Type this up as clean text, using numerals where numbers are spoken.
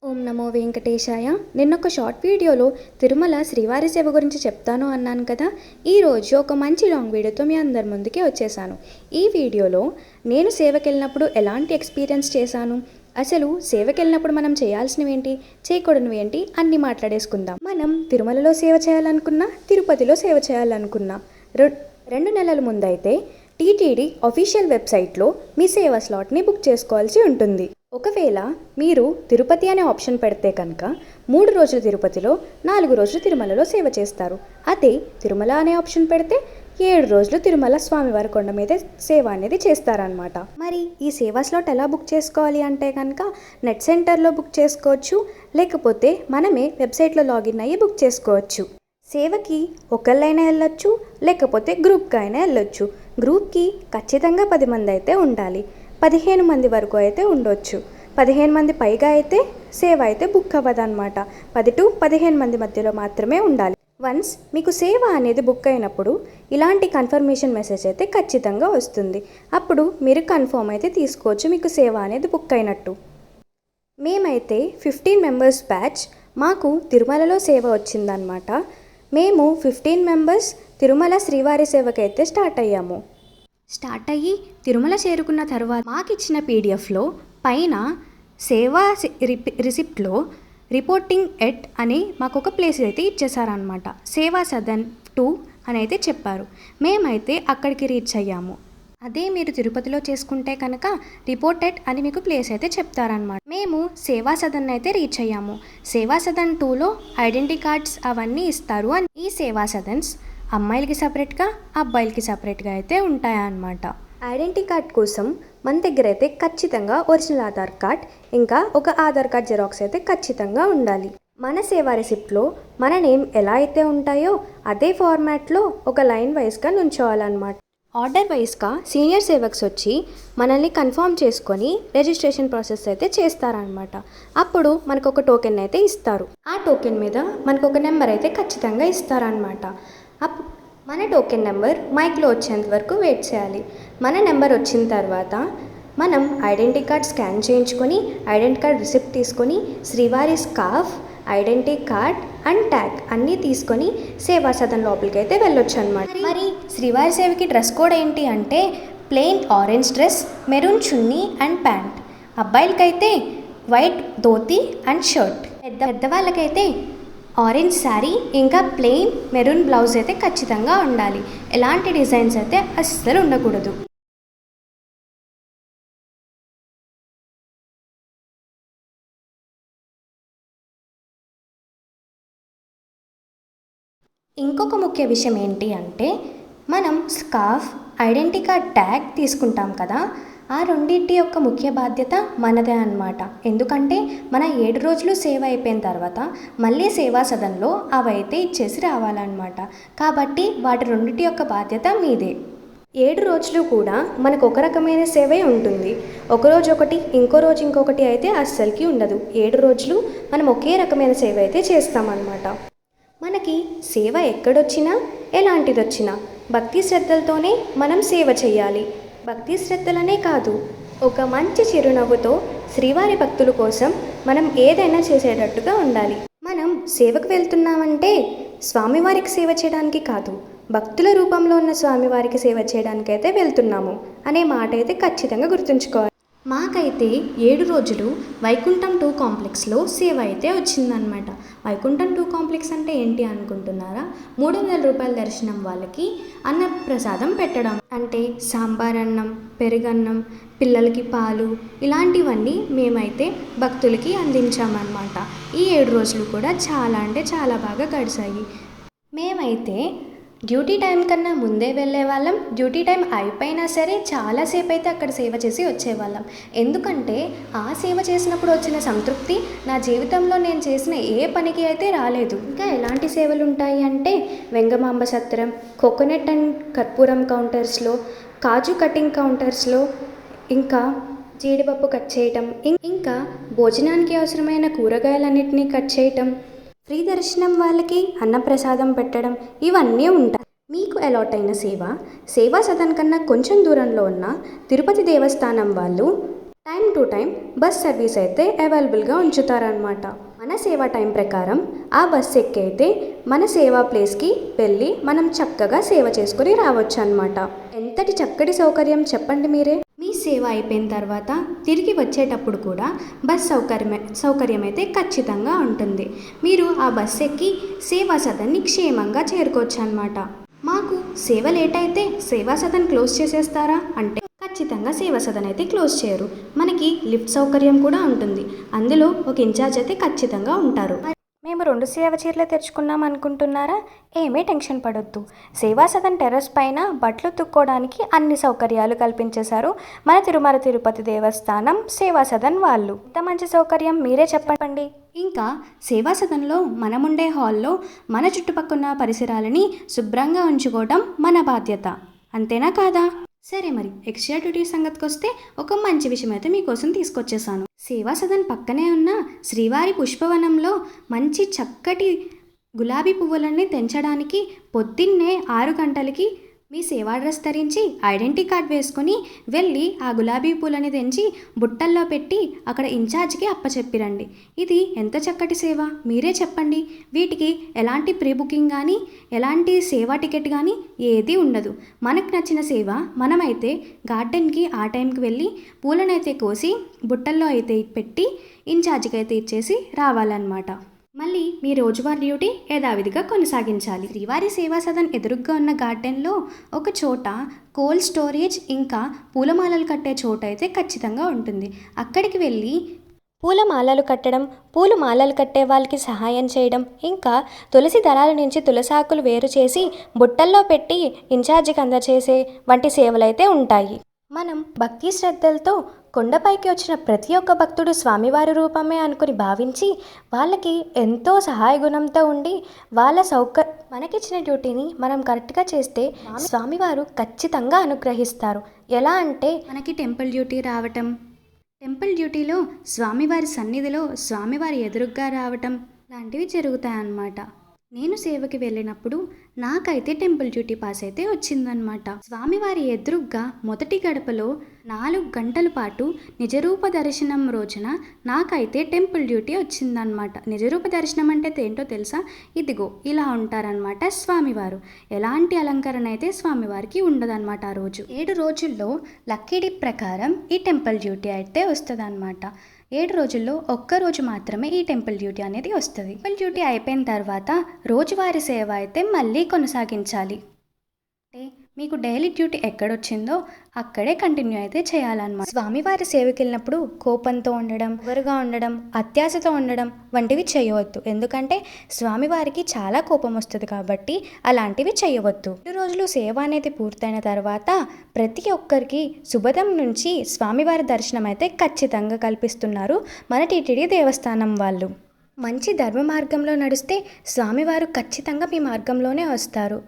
ఓం నమో వెంకటేశాయ. నిన్నొక short వీడియోలో తిరుమల శ్రీవారి సేవ గురించి చెప్తాను అన్నాను కదా. ఈరోజు ఒక మంచి లాంగ్ వీడియోతో మీ అందరి ముందుకి వచ్చేసాను. ఈ వీడియోలో నేను సేవకి వెళ్ళినప్పుడు ఎలాంటి ఎక్స్పీరియన్స్ చేశాను, అసలు సేవకి వెళ్ళినప్పుడు మనం చేయాల్సినవి ఏంటి, చేయకూడనివి ఏంటి అన్నీ మాట్లాడేసుకుందాం. మనం తిరుమలలో సేవ చేయాలనుకున్నా, తిరుపతిలో సేవ చేయాలనుకున్నా 2 నెలల ముందైతే టీటీడీ అఫీషియల్ వెబ్సైట్లో మీ సేవ స్లాట్ని బుక్ చేసుకోవాల్సి ఉంటుంది. ఒకవేళ మీరు తిరుపతి అనే ఆప్షన్ పెడితే కనుక 3 రోజులు తిరుపతిలో, 4 రోజులు తిరుమలలో సేవ చేస్తారు. అదే తిరుమల అనే ఆప్షన్ పెడితే 7 రోజులు తిరుమల స్వామివారి కొండ మీద సేవ అనేది చేస్తారనమాట. మరి ఈ సేవా స్లాట్ ఎలా బుక్ చేసుకోవాలి అంటే కనుక నెట్ సెంటర్లో బుక్ చేసుకోవచ్చు, లేకపోతే మనమే వెబ్సైట్లో లాగిన్ అయ్యి బుక్ చేసుకోవచ్చు. సేవకి ఒకళ్ళైనా వెళ్ళొచ్చు, లేకపోతే గ్రూప్గా అయినా వెళ్ళొచ్చు. గ్రూప్కి ఖచ్చితంగా 10 మంది అయితే ఉండాలి. 15 మంది వరకు అయితే ఉండొచ్చు. 15 మంది పైగా అయితే సేవ అయితే బుక్ అవ్వదన్నమాట. 10 to 15 మంది మధ్యలో మాత్రమే ఉండాలి. వన్స్ మీకు సేవ అనేది బుక్ అయినప్పుడు ఇలాంటి కన్ఫర్మేషన్ మెసేజ్ అయితే ఖచ్చితంగా వస్తుంది. అప్పుడు మీరు కన్ఫర్మ్ అయితే తీసుకోవచ్చు మీకు సేవ అనేది బుక్ అయినట్టు. మేమైతే 15 మెంబర్స్ బ్యాచ్ మాకు తిరుమలలో సేవ వచ్చిందనమాట. మేము 15 మెంబర్స్ తిరుమల శ్రీవారి సేవకైతే స్టార్ట్ అయ్యి తిరుమల చేరుకున్న తర్వాత మాకు ఇచ్చిన పీడిఎఫ్లో పైన సేవా రిసిప్ట్లో రిపోర్టింగ్ ఎట్ అని మాకు ఒక ప్లేస్ అయితే ఇచ్చేసారనమాట. సేవా సదన్ 2 అని అయితే చెప్పారు. మేమైతే అక్కడికి రీచ్ అయ్యాము. అదే మీరు తిరుపతిలో చేసుకుంటే కనుక రిపోర్టెడ్ అని మీకు ప్లేస్ అయితే చెప్తారనమాట. మేము సేవా సదన్ అయితే రీచ్ అయ్యాము. సేవా సదన్ 2లో ఐడెంటిటీ కార్డ్స్ అవన్నీ ఇస్తారు. అని ఈ సేవా సదన్స్ అమ్మాయిలకి సపరేట్గా, అబ్బాయిలకి సపరేట్గా అయితే ఉంటాయన్నమాట. ఐడెంటిటీ కార్డ్ కోసం మన దగ్గర అయితే ఖచ్చితంగా ఒరిజినల్ ఆధార్ కార్డ్, ఇంకా ఒక ఆధార్ కార్డ్ జెరాక్స్ అయితే ఖచ్చితంగా ఉండాలి. మన సేవా రిసిప్ట్లో మన నేమ్ ఎలా అయితే ఉంటాయో అదే ఫార్మాట్లో ఒక లైన్ వైజ్గా నుంచోవాలన్నమాట. ఆర్డర్ వైజ్గా సీనియర్ సేవక్స్ వచ్చి మనల్ని కన్ఫర్మ్ చేసుకొని రిజిస్ట్రేషన్ ప్రాసెస్ అయితే చేస్తారనమాట. అప్పుడు మనకు ఒక టోకెన్ అయితే ఇస్తారు. ఆ టోకెన్ మీద మనకు ఒక నెంబర్ అయితే ఖచ్చితంగా ఇస్తారనమాట. మన టోకెన్ నెంబర్ మైక్లో వచ్చేంత వరకు వెయిట్ చేయాలి. మన నెంబర్ వచ్చిన తర్వాత మనం ఐడెంటిటీ కార్డ్ స్కాన్ చేయించుకొని, ఐడెంటిటీ కార్డ్ రిసిప్ట్ తీసుకొని, శ్రీవారి scarf, identity card and tag అన్నీ తీసుకొని సేవా సదన్ లోపలికి అయితే వెళ్ళొచ్చు అనమాట. మరి శ్రీవారి సేవకి డ్రెస్ కోడ్ ఏంటి అంటే plain orange dress, maroon chunni and pant. అబ్బాయిలకైతే వైట్ ధోతి అండ్ షర్ట్. పెద్దవాళ్ళకైతే ఆరెంజ్ శారీ, ఇంకా ప్లెయిన్ మెరూన్ బ్లౌజ్ అయితే ఖచ్చితంగా ఉండాలి. ఎలాంటి డిజైన్స్ అయితే అస్సలు ఉండకూడదు. ఇంకొక ముఖ్య విషయం ఏంటి అంటే మనం స్కార్ఫ్, ఐడెంటిటీ కార్డ్ ట్యాగ్ తీసుకుంటాం కదా, ఆ రెండింటి యొక్క ముఖ్య బాధ్యత మనదే అన్నమాట. ఎందుకంటే మన 7 రోజులు సేవ అయిపోయిన తర్వాత మళ్ళీ సేవా సదన్లో అవైతే ఇచ్చేసి రావాలన్నమాట. కాబట్టి వాటి రెండింటి యొక్క బాధ్యత మీదే. 7 రోజులు కూడా మనకు ఒక రకమైన సేవే ఉంటుంది. ఒకరోజు ఒకటి, ఇంకో రోజు ఇంకొకటి అయితే అస్సలకి ఉండదు. 7 రోజులు మనం ఒకే రకమైన సేవ అయితే చేస్తామన్నమాట. మనకి సేవ ఎక్కడొచ్చినా, ఎలాంటిది వచ్చినా భక్తి శ్రద్ధలతోనే మనం సేవ చేయాలి. భక్తి శ్రద్ధలనే కాదు, ఒక మంచి చిరునవ్వుతో శ్రీవారి భక్తుల కోసం మనం ఏదైనా చేసేటట్టుగా ఉండాలి. మనం సేవకు వెళ్తున్నామంటే స్వామివారికి సేవ చేయడానికి కాదు, భక్తుల రూపంలో ఉన్న స్వామివారికి సేవ చేయడానికైతే వెళ్తున్నాము అనే మాట అయితే ఖచ్చితంగా గుర్తుంచుకోవాలి. మాకైతే 7 రోజులు వైకుంఠం 2 కాంప్లెక్స్లో సేవ అయితే వచ్చిందనమాట. వైకుంఠం 2 కాంప్లెక్స్ అంటే ఏంటి అనుకుంటున్నారా? 300 రూపాయల దర్శనం వాళ్ళకి అన్నప్రసాదం పెట్టడం. అంటే సాంబార్ అన్నం, పెరుగన్నం, పిల్లలకి పాలు, ఇలాంటివన్నీ మేమైతే భక్తులకి అందించామన్నమాట. ఈ 7 రోజులు కూడా చాలా అంటే చాలా బాగా గడిచాయి. మేమైతే డ్యూటీ టైం కన్నా ముందే వెళ్ళే వాళ్ళం. డ్యూటీ టైం అయిపోయినా సరే చాలాసేపు అయితే అక్కడ సేవ చేసి వచ్చేవాళ్ళం. ఎందుకంటే ఆ సేవ చేసినప్పుడు వచ్చిన సంతృప్తి నా జీవితంలో నేను చేసిన ఏ పనికి అయితే రాలేదు. ఇంకా ఎలాంటి సేవలు ఉంటాయి అంటే వెంగమాంబ సత్రం, కోకోనట్ అండ్ కర్పూరం కౌంటర్స్లో, కాజు కటింగ్ కౌంటర్స్లో, ఇంకా జీడిపప్పు కట్ చేయటం, ఇంకా భోజనానికి అవసరమైన కూరగాయలన్నింటినీ కట్ చేయటం, ఫ్రీ దర్శనం వాళ్ళకి అన్నప్రసాదం పెట్టడం, ఇవన్నీ ఉంటాయి. మీకు అలాట్ అయిన సేవా సదన్ కన్నా కొంచెం దూరంలో ఉన్న తిరుపతి దేవస్థానం వాళ్ళు time to time bus service అయితే అవైలబుల్గా ఉంచుతారనమాట. మన సేవా టైం ప్రకారం ఆ బస్ ఎక్కి అయితే మన సేవా ప్లేస్కి వెళ్ళి మనం చక్కగా సేవ చేసుకుని రావచ్చు అనమాట. ఎంతటి చక్కటి సౌకర్యం చెప్పండి మీరే. మీ సేవ అయిపోయిన తర్వాత తిరిగి వచ్చేటప్పుడు కూడా బస్ సౌకర్యం అయితే ఖచ్చితంగా ఉంటుంది. మీరు ఆ బస్ ఎక్కి సేవా సదన్ని క్షేమంగా చేరుకోవచ్చు అనమాట. మాకు సేవ లేట్ అయితే సేవా సదన్ క్లోజ్ చేసేస్తారా అంటే ఖచ్చితంగా సేవా సదన్ అయితే క్లోజ్ చేయరు. మనకి లిఫ్ట్ సౌకర్యం కూడా ఉంటుంది. అందులో ఒక ఇన్ఛార్జ్ అయితే ఖచ్చితంగా ఉంటారు. మేము 2 సేవ చీరలు తెచ్చుకున్నాం అనుకుంటున్నారా? ఏమీ టెన్షన్ పడొద్దు. సేవా సదన్ టెర్రస్ పైన బట్టలు ఉతుక్కోవడానికి అన్ని సౌకర్యాలు కల్పించేశారు మన తిరుమల తిరుపతి దేవస్థానం సేవా సదన్ వాళ్ళు. ఇంత మంచి సౌకర్యం మీరే చెప్పండి. ఇంకా సేవా సదన్లో మనముండే హాల్లో మన చుట్టుపక్కల పరిసరాలని శుభ్రంగా ఉంచుకోవడం మన బాధ్యత. అంతేనా కాదా? సరే, మరి ఎక్స్ట్రా డ్యూటీ సంగతికి వస్తే ఒక మంచి విషయం అయితే మీకోసం తీసుకొచ్చేసాను. సేవా సదన్ పక్కనే ఉన్న శ్రీవారి పుష్పవనంలో మంచి చక్కటి గులాబీ పువ్వులన్నీ తెంచడానికి పొద్దున్నే 6 గంటలకి మీ సేవా డ్రెస్ ధరించి ఐడెంటిటీ కార్డ్ వేసుకొని వెళ్ళి ఆ గులాబీ పూలని తెంచి బుట్టల్లో పెట్టి అక్కడ ఇన్ఛార్జ్కి అప్పచెప్పిరండి. ఇది ఎంత చక్కటి సేవ మీరే చెప్పండి. వీటికి ఎలాంటి ప్రీ బుకింగ్ కానీ ఎలాంటి సేవా టికెట్ కానీ ఏదీ ఉండదు. మనకు నచ్చిన సేవ మనమైతే గార్డెన్కి ఆ టైంకి వెళ్ళి పూలనైతే కోసి బుట్టల్లో అయితే పెట్టి ఇన్ఛార్జ్కి అయితే ఇచ్చేసి రావాలన్నమాట. మళ్ళీ మీ రోజువారీ డ్యూటీ యథావిధిగా కొనసాగించాలి. శ్రీవారి సేవా సదన్ ఎదురుగ్గా ఉన్న గార్డెన్లో ఒక చోట కోల్డ్ స్టోరేజ్ ఇంకా పూలమాలలు కట్టే చోట అయితే ఖచ్చితంగా ఉంటుంది. అక్కడికి వెళ్ళి పూలమాలలు కట్టడం, పూలు మాలలు కట్టే వాళ్ళకి సహాయం చేయడం, ఇంకా తులసి దళాల నుంచి తులసాకులు వేరు చేసి బుట్టల్లో పెట్టి ఇన్ఛార్జికి అందజేసే వంటి సేవలైతే ఉంటాయి. మనం భక్తి శ్రద్ధలతో కొండపైకి వచ్చిన ప్రతి ఒక్క భక్తుడు స్వామివారి రూపమే అనుకుని భావించి వాళ్ళకి ఎంతో సహాయ గుణంతో ఉండి మనకిచ్చిన డ్యూటీని మనం కరెక్ట్గా చేస్తే స్వామివారు ఖచ్చితంగా అనుగ్రహిస్తారు. ఎలా అంటే మనకి టెంపుల్ డ్యూటీ రావటం, టెంపుల్ డ్యూటీలో స్వామివారి సన్నిధిలో స్వామివారి ఎదురుగ్గా రావటం లాంటివి జరుగుతాయన్నమాట. నేను సేవకి వెళ్ళినప్పుడు నాకైతే టెంపుల్ డ్యూటీ పాస్ అయితే వచ్చిందనమాట. స్వామివారి ఎదురుగ్గా మొదటి గడపలో 4 గంటల పాటు నిజరూప దర్శనం రోజున నాకైతే టెంపుల్ డ్యూటీ వచ్చిందనమాట. నిజరూప దర్శనం అంటే ఏంటో తెలుసా? ఇదిగో ఇలా ఉంటారనమాట స్వామివారు. ఎలాంటి అలంకరణ అయితే స్వామివారికి ఉండదన్నమాట ఆ రోజు. 7 రోజుల్లో లక్కీ డిప్ ప్రకారం ఈ టెంపుల్ డ్యూటీ అయితే వస్తుంది అనమాట. 7 రోజుల్లో ఒక్కరోజు మాత్రమే ఈ టెంపుల్ డ్యూటీ అనేది వస్తుంది. టెంపుల్ డ్యూటీ అయిపోయిన తర్వాత రోజువారీ సేవ అయితే మళ్ళీ కొనసాగించాలి. అంటే మీకు డైలీ డ్యూటీ ఎక్కడొచ్చిందో అక్కడే కంటిన్యూ అయితే చేయాలన్నమాట. స్వామివారి సేవకి వెళ్ళినప్పుడు కోపంతో ఉండడం, ఎవరుగా ఉండడం, అత్యాశతో ఉండడం వంటివి చేయవద్దు. ఎందుకంటే స్వామివారికి చాలా కోపం వస్తుంది కాబట్టి అలాంటివి చేయవద్దు. 2 రోజులు సేవ అనేది పూర్తయిన తర్వాత ప్రతి ఒక్కరికి శుభదం నుంచి స్వామివారి దర్శనం అయితే ఖచ్చితంగా కల్పిస్తున్నారు మన టీటీడీ దేవస్థానం వాళ్ళు. మంచి ధర్మ మార్గంలో నడిస్తే స్వామివారు ఖచ్చితంగా మీ మార్గంలోనే వస్తారు.